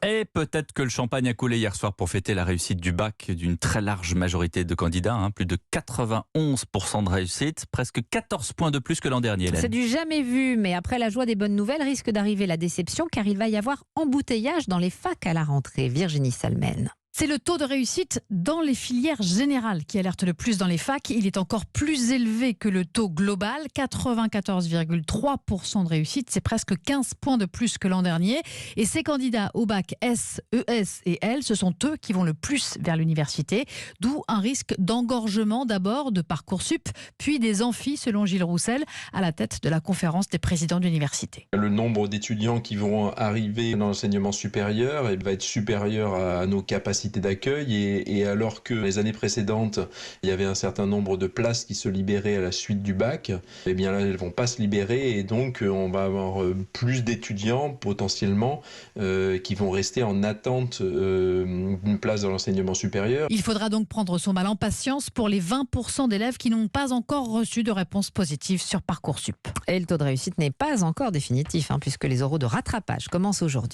Et peut-être que le champagne a coulé hier soir pour fêter la réussite du bac d'une très large majorité de candidats. Plus de 91% de réussite, presque 14 points de plus que l'an dernier. Hélène. C'est du jamais vu, mais après la joie des bonnes nouvelles, risque d'arriver la déception car il va y avoir embouteillage dans les facs à la rentrée. Virginie Salmen. C'est le taux de réussite dans les filières générales qui alerte le plus dans les facs. Il est encore plus élevé que le taux global, 94,3% de réussite. C'est presque 15 points de plus que l'an dernier. Et ces candidats au bac S, ES et L, ce sont eux qui vont le plus vers l'université. D'où un risque d'engorgement d'abord de Parcoursup, puis des amphis, selon Gilles Roussel, à la tête de la conférence des présidents d'université. Le nombre d'étudiants qui vont arriver dans l'enseignement supérieur va être supérieur à nos capacités d'accueil et alors que les années précédentes, il y avait un certain nombre de places qui se libéraient à la suite du bac, eh bien là, elles ne vont pas se libérer et donc on va avoir plus d'étudiants potentiellement qui vont rester en attente d'une place dans l'enseignement supérieur. Il faudra donc prendre son mal en patience pour les 20% d'élèves qui n'ont pas encore reçu de réponse positive sur Parcoursup. Et le taux de réussite n'est pas encore définitif, puisque les oraux de rattrapage commencent aujourd'hui.